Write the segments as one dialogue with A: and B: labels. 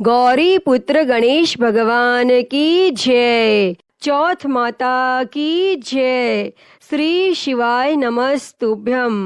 A: गौरी पुत्र गणेश भगवान की जय। चौथ माता की जय। श्री शिवाय नमस्तुभ्यम।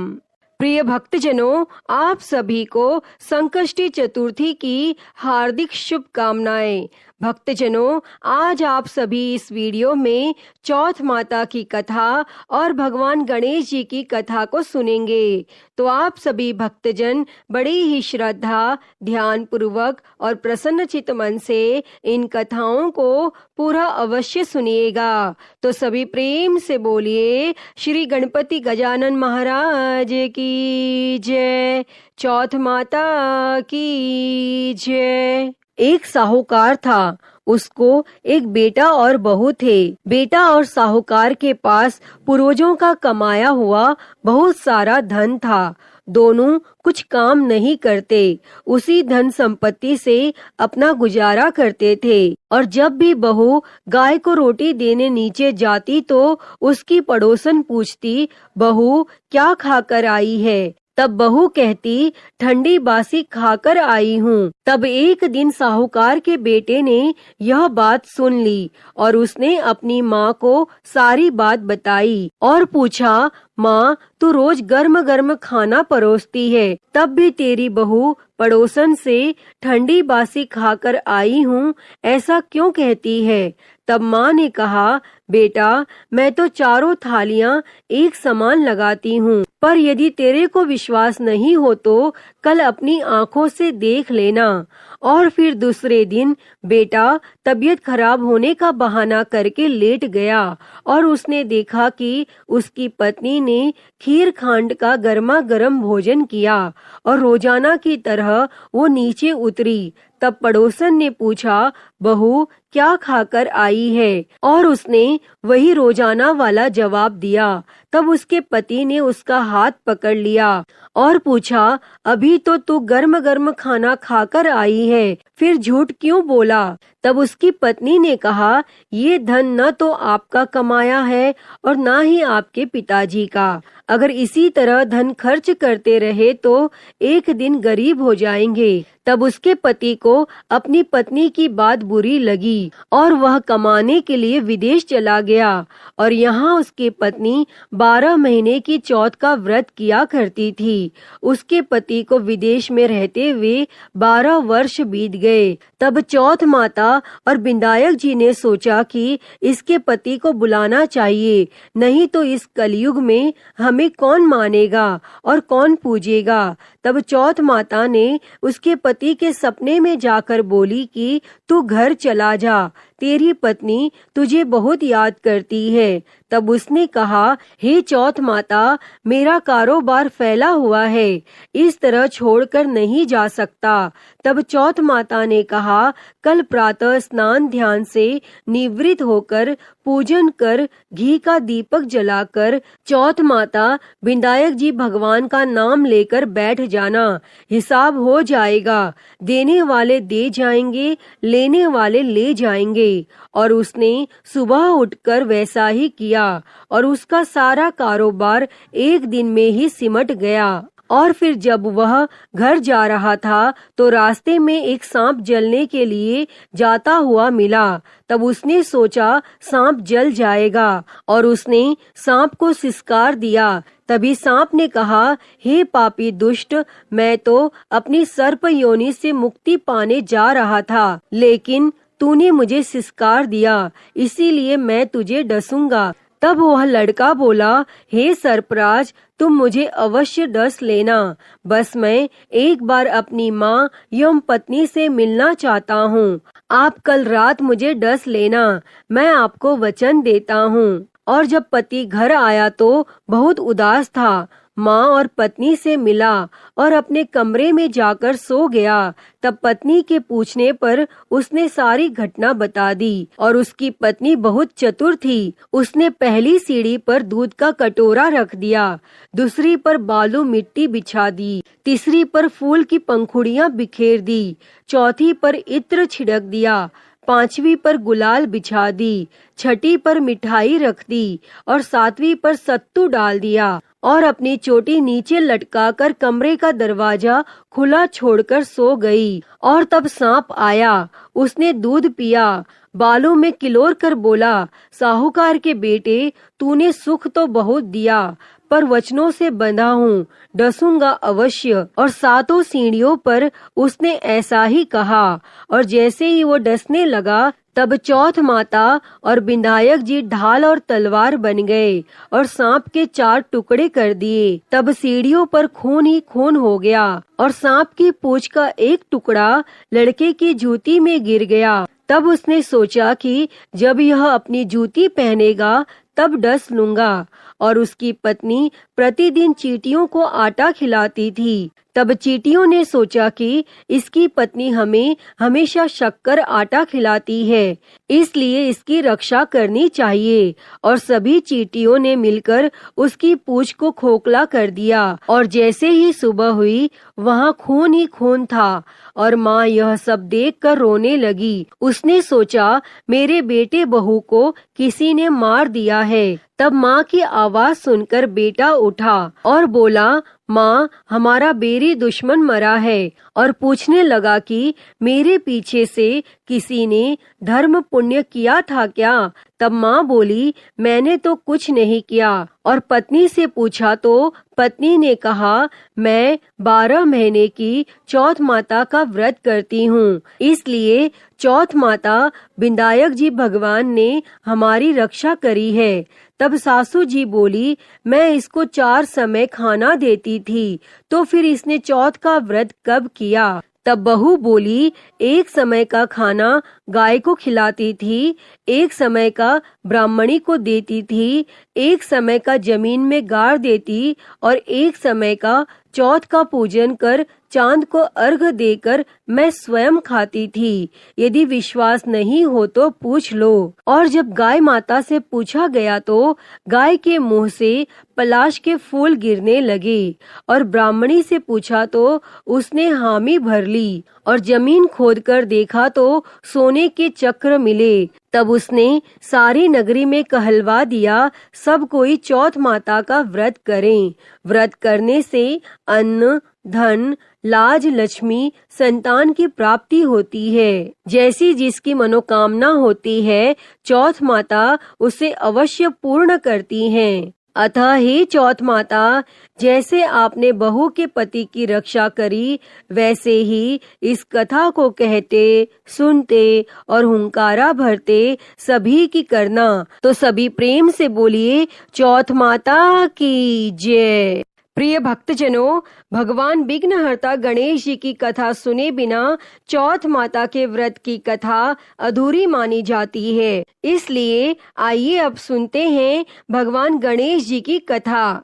A: प्रिय भक्तजनों, आप सभी को संकष्टी चतुर्थी की हार्दिक शुभकामनाएं। भक्तजनों, आज आप सभी इस वीडियो में चौथ माता की कथा और भगवान गणेश जी की कथा को सुनेंगे। तो आप सभी भक्तजन बड़ी ही श्रद्धा, ध्यान पूर्वक और प्रसन्नचित्त मन से इन कथाओं को पूरा अवश्य सुनिएगा। तो सभी प्रेम से बोलिए श्री गणपति गजानन महाराज की जय। चौथ माता की जय। एक साहूकार था, उसको एक बेटा और बहू थे। बेटा और साहूकार के पास पूर्वजों का कमाया हुआ बहुत सारा धन था। दोनों कुछ काम नहीं करते, उसी धन संपत्ति से अपना गुजारा करते थे। और जब भी बहू गाय को रोटी देने नीचे जाती तो उसकी पड़ोसन पूछती, बहू क्या खाकर आई है? तब बहू कहती, ठंडी बासी खाकर आई हूँ। तब एक दिन साहूकार के बेटे ने यह बात सुन ली और उसने अपनी माँ को सारी बात बताई और पूछा, माँ तू रोज गर्म गर्म खाना परोसती है, तब भी तेरी बहू पड़ोसन से ठंडी बासी खाकर आई हूँ ऐसा क्यों कहती है? तब माँ ने कहा, बेटा मैं तो चारों थालियां एक समान लगाती हूँ, पर यदि तेरे को विश्वास नहीं हो तो कल अपनी आँखों से देख लेना। और फिर दूसरे दिन बेटा तबीयत खराब होने का बहाना करके लेट गया और उसने देखा कि उसकी पत्नी ने खीर खांड का गर्मा गर्म भोजन किया और रोजाना की तरह वो नीचे उतरी। तब पड़ोसन ने पूछा, बहू क्या खाकर आई है? और उसने वही रोजाना वाला जवाब दिया। तब उसके पति ने उसका हाथ पकड़ लिया और पूछा, अभी तो तू गर्म गर्म खाना खाकर आई है, फिर झूठ क्यों बोला? तब उसकी पत्नी ने कहा, ये धन न तो आपका कमाया है और न ही आपके पिताजी का। अगर इसी तरह धन खर्च करते रहे तो एक दिन गरीब हो जाएंगे। तब उसके पति को अपनी पत्नी की बात बुरी लगी और वह कमाने के लिए विदेश चला गया और यहाँ उसकी पत्नी 12 महीने की चौथ का व्रत किया करती थी। उसके पति को विदेश में रहते हुए 12 वर्ष बीत गए। तब चौथ माता और विनायक जी ने सोचा कि इसके पति को बुलाना चाहिए, नहीं तो इस कलयुग में हमें कौन मानेगा और कौन पूजेगा। तब चौथ माता ने उसके पति के सपने में जाकर बोली कि तू घर चला जा, तेरी पत्नी तुझे बहुत याद करती है। तब उसने कहा, हे चौथ माता, मेरा कारोबार फैला हुआ है, इस तरह छोड़कर नहीं जा सकता। तब चौथ माता ने कहा, कल प्रातः स्नान ध्यान से निवृत्त होकर पूजन कर घी का दीपक जलाकर चौथ माता विनायक जी भगवान का नाम लेकर बैठ जाना, हिसाब हो जाएगा। देने वाले दे जाएंगे, लेने वाले ले जाएंगे। और उसने सुबह उठकर वैसा ही किया और उसका सारा कारोबार एक दिन में ही सिमट गया। और फिर जब वह घर जा रहा था तो रास्ते में एक सांप जलने के लिए जाता हुआ मिला। तब उसने सोचा सांप जल जाएगा और उसने सांप को सिसकार दिया। तभी सांप ने कहा, हे पापी दुष्ट, मैं तो अपनी सर्प योनि से मुक्ति पाने जा रहा था, लेकिन तूने मुझे सिसकार दिया, इसीलिए मैं तुझे डसूंगा। तब वह लड़का बोला, हे सर्पराज, तुम मुझे अवश्य डस लेना, बस मैं एक बार अपनी माँ यम पत्नी से मिलना चाहता हूँ। आप कल रात मुझे डस लेना, मैं आपको वचन देता हूँ। और जब पति घर आया तो बहुत उदास था। माँ और पत्नी से मिला और अपने कमरे में जाकर सो गया। तब पत्नी के पूछने पर उसने सारी घटना बता दी और उसकी पत्नी बहुत चतुर थी। उसने पहली सीढ़ी पर दूध का कटोरा रख दिया, दूसरी पर बालू मिट्टी बिछा दी, तीसरी पर फूल की पंखुड़ियाँ बिखेर दी, चौथी पर इत्र छिड़क दिया, पांचवी पर गुलाल बिछा दी, छठी पर मिठाई रख दी और सातवीं पर सत्तू डाल दिया और अपनी चोटी नीचे लटकाकर कमरे का दरवाजा खुला छोड़कर सो गई। और तब सांप आया, उसने दूध पिया, बालों में किलोर कर बोला, साहूकार के बेटे, तूने सुख तो बहुत दिया, पर वचनों से बंधा हूँ, डसूंगा अवश्य। और 7 सीढ़ियों पर उसने ऐसा ही कहा। और जैसे ही वो डसने लगा, तब चौथ माता और विनायक जी ढाल और तलवार बन गए और सांप के 4 टुकड़े कर दिए। तब सीढ़ियों पर खून ही खून हो गया और सांप की पूंछ का एक टुकड़ा लड़के की जूती में गिर गया। तब उसने सोचा कि जब यह अपनी जूती पहनेगा तब डस लूंगा। और उसकी पत्नी प्रतिदिन चींटियों को आटा खिलाती थी। तब चींटियों ने सोचा कि इसकी पत्नी हमें हमेशा शक्कर आटा खिलाती है, इसलिए इसकी रक्षा करनी चाहिए। और सभी चींटियों ने मिलकर उसकी पूंछ को खोखला कर दिया। और जैसे ही सुबह हुई, वहाँ खून ही खून था। और माँ यह सब देखकर रोने लगी। उसने सोचा, मेरे बेटे बहू को किसी ने मार दिया है। तब माँ की आवाज सुनकर बेटा उठा और बोला, माँ, हमारा बेरी दुश्मन मरा है। और पूछने लगा कि मेरे पीछे से किसी ने धर्म पुण्य किया था क्या? तब माँ बोली, मैंने तो कुछ नहीं किया। और पत्नी से पूछा तो पत्नी ने कहा, मैं 12 महीने की चौथ माता का व्रत करती हूँ, इसलिए चौथ माता विनायक जी भगवान ने हमारी रक्षा करी है। तब सासू जी बोली, मैं इसको 4 समय खाना देती थी, तो फिर इसने चौथ का व्रत कब किया? तब बहू बोली, 1 समय का खाना गाय को खिलाती थी, 1 समय का ब्राह्मणी को देती थी, 1 समय का जमीन में गाड़ देती और 1 समय का चौथ का पूजन कर चांद को अर्घ देकर मैं स्वयं खाती थी। यदि विश्वास नहीं हो तो पूछ लो। और जब गाय माता से पूछा गया तो गाय के मुंह से पलाश के फूल गिरने लगे। और ब्राह्मणी से पूछा तो उसने हामी भर ली। और जमीन खोदकर देखा तो सोने के चक्र मिले। तब उसने सारी नगरी में कहलवा दिया, सब कोई चौथ माता का व्रत करें। व्रत करने से अन्न, धन, लाज, लक्ष्मी, संतान की प्राप्ति होती है। जैसी जिसकी मनोकामना होती है, चौथ माता उसे अवश्य पूर्ण करती हैं। अतः हे चौथ माता, जैसे आपने बहू के पति की रक्षा करी, वैसे ही इस कथा को कहते, सुनते और हुंकारा भरते सभी की करना। तो सभी प्रेम से बोलिए, चौथ माता की जय। प्रिय भक्तजनों, भगवान विघ्नहर्ता गणेश जी की कथा सुने बिना चौथ माता के व्रत की कथा अधूरी मानी जाती है। इसलिए आइए अब सुनते हैं भगवान गणेश जी की कथा।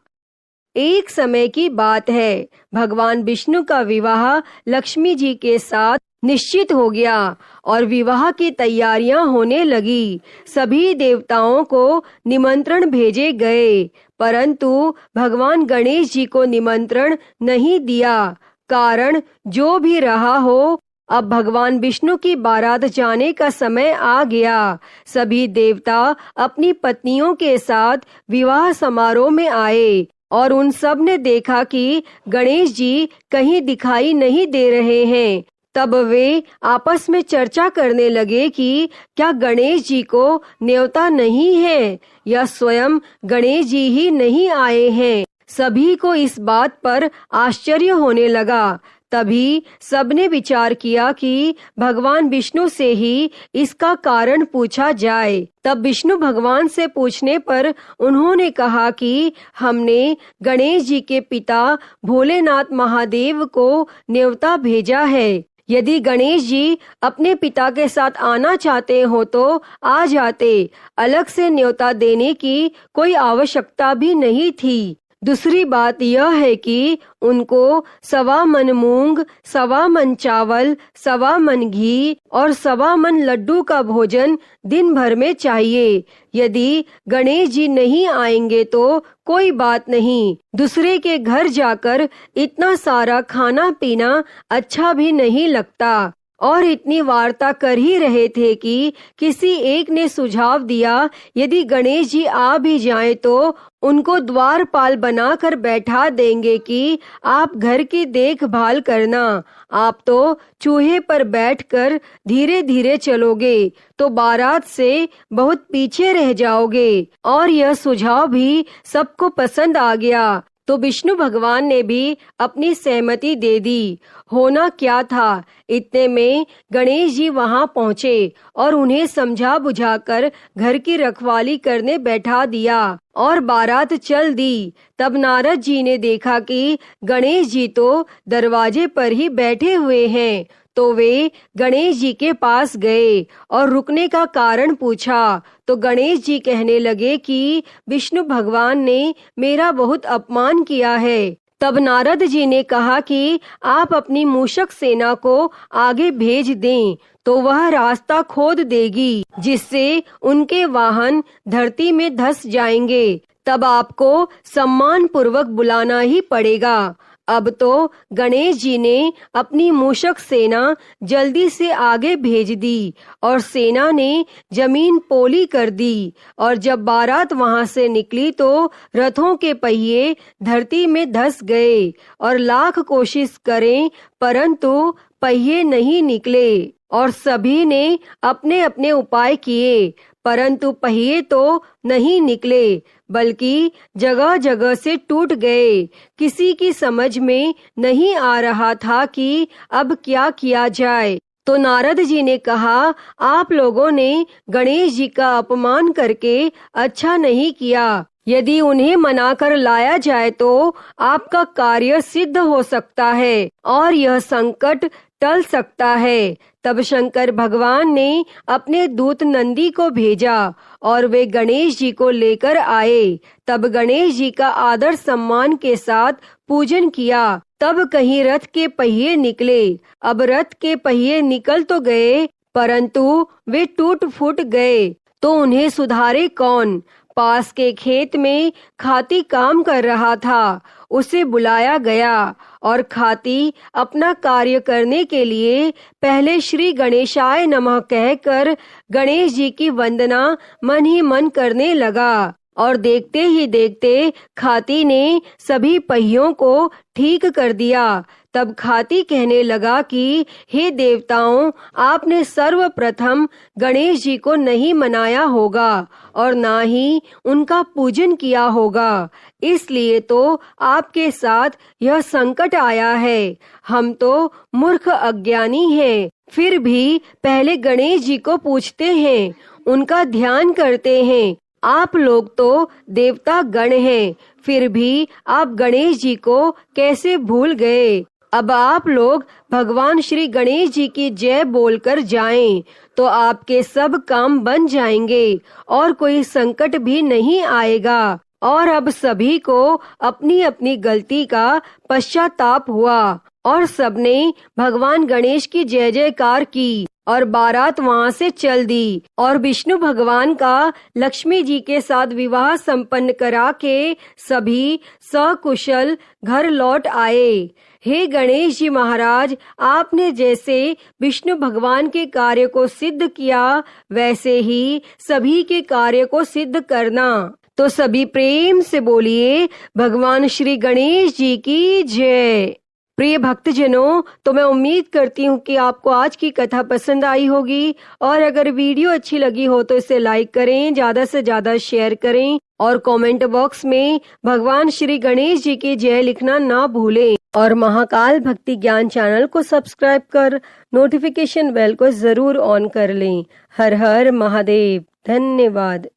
A: एक समय की बात है, भगवान विष्णु का विवाह लक्ष्मी जी के साथ निश्चित हो गया और विवाह की तैयारियां होने लगी। सभी देवताओं को निमंत्रण भेजे गए, परंतु भगवान गणेश जी को निमंत्रण नहीं दिया। कारण जो भी रहा हो, अब भगवान विष्णु की बारात जाने का समय आ गया। सभी देवता अपनी पत्नियों के साथ विवाह समारोह में आए और उन सब ने देखा कि गणेश जी कहीं दिखाई नहीं दे रहे हैं। तब वे आपस में चर्चा करने लगे कि क्या गणेश जी को न्योता नहीं है या स्वयं गणेश जी ही नहीं आए हैं। सभी को इस बात पर आश्चर्य होने लगा। तभी सबने विचार किया कि भगवान विष्णु से ही इसका कारण पूछा जाए। तब विष्णु भगवान से पूछने पर उन्होंने कहा कि हमने गणेश जी के पिता भोलेनाथ महादेव को न्योता भेजा है। यदि गणेश जी अपने पिता के साथ आना चाहते हो तो आ जाते, अलग से न्योता देने की कोई आवश्यकता भी नहीं थी। दूसरी बात यह है कि उनको 1.25 मन मूंग, 1.25 मन चावल, 1.25 मन घी और 1.25 मन लड्डू का भोजन दिन भर में चाहिए। यदि गणेश जी नहीं आएंगे तो कोई बात नहीं, दूसरे के घर जाकर इतना सारा खाना पीना अच्छा भी नहीं लगता। और इतनी वार्ता कर ही रहे थे कि किसी एक ने सुझाव दिया, यदि गणेश जी आ भी जाएं तो उनको द्वारपाल बनाकर बैठा देंगे कि आप घर की देखभाल करना। आप तो चूहे पर बैठकर धीरे धीरे चलोगे तो बारात से बहुत पीछे रह जाओगे। और यह सुझाव भी सबको पसंद आ गया तो विष्णु भगवान ने भी अपनी सहमति दे दी। होना क्या था, इतने में गणेश जी वहां पहुँचे और उन्हें समझा बुझाकर घर की रखवाली करने बैठा दिया और बारात चल दी। तब नारद जी ने देखा कि गणेश जी तो दरवाजे पर ही बैठे हुए हैं, तो वे गणेश जी के पास गए और रुकने का कारण पूछा। तो गणेश जी कहने लगे कि विष्णु भगवान ने मेरा बहुत अपमान किया है। तब नारद जी ने कहा कि आप अपनी मूषक सेना को आगे भेज दें तो वह रास्ता खोद देगी, जिससे उनके वाहन धरती में धंस जाएंगे। तब आपको सम्मान पूर्वक बुलाना ही पड़ेगा। अब तो गणेश जी ने अपनी मूषक सेना जल्दी से आगे भेज दी और सेना ने जमीन पोली कर दी। और जब बारात वहां से निकली तो रथों के पहिए धरती में धंस गए और लाख कोशिश करें परंतु पहिए नहीं निकले। और सभी ने अपने अपने उपाय किए परंतु पहिए तो नहीं निकले, बल्कि जगह जगह से टूट गए। किसी की समझ में नहीं आ रहा था कि अब क्या किया जाए। तो नारद जी ने कहा, आप लोगों ने गणेश जी का अपमान करके अच्छा नहीं किया। यदि उन्हें मनाकर लाया जाए तो आपका कार्य सिद्ध हो सकता है और यह संकट टल सकता है। तब शंकर भगवान ने अपने दूत नंदी को भेजा और वे गणेश जी को लेकर आए। तब गणेश जी का आदर सम्मान के साथ पूजन किया। तब कहीं रथ के पहिए निकले। अब रथ के पहिए निकल तो गए परंतु वे टूट फूट गए, तो उन्हें सुधारे कौन। पास के खेत में खाती काम कर रहा था, उसे बुलाया गया और खाती अपना कार्य करने के लिए पहले श्री गणेशाय नमः कहकर गणेश जी की वंदना मन ही मन करने लगा। और देखते ही देखते खाती ने सभी पहियों को ठीक कर दिया। तब खाती कहने लगा कि हे देवताओं, आपने सर्वप्रथम गणेश जी को नहीं मनाया होगा और ना ही उनका पूजन किया होगा, इसलिए तो आपके साथ यह संकट आया है। हम तो मूर्ख अज्ञानी हैं, फिर भी पहले गणेश जी को पूजते हैं, उनका ध्यान करते हैं। आप लोग तो देवता गण हैं, फिर भी आप गणेश जी को कैसे भूल गए। अब आप लोग भगवान श्री गणेश जी की जय बोलकर जाएं, तो आपके सब काम बन जाएंगे और कोई संकट भी नहीं आएगा। और अब सभी को अपनी अपनी गलती का पश्चाताप हुआ और सबने भगवान गणेश की जय जयकार की और बारात वहां से चल दी। और विष्णु भगवान का लक्ष्मी जी के साथ विवाह संपन्न करा के सभी सकुशल घर लौट आए। हे गणेश जी महाराज, आपने जैसे विष्णु भगवान के कार्य को सिद्ध किया, वैसे ही सभी के कार्य को सिद्ध करना। तो सभी प्रेम से बोलिए भगवान श्री गणेश जी की जय। प्रिय भक्तजनों, तो मैं उम्मीद करती हूँ कि आपको आज की कथा पसंद आई होगी और अगर वीडियो अच्छी लगी हो तो इसे लाइक करें, ज्यादा से ज्यादा शेयर करें और कमेंट बॉक्स में भगवान श्री गणेश जी की जय लिखना ना भूलें। और महाकाल भक्ति ज्ञान चैनल को सब्सक्राइब कर नोटिफिकेशन बेल को जरूर ऑन कर लें। हर हर महादेव। धन्यवाद।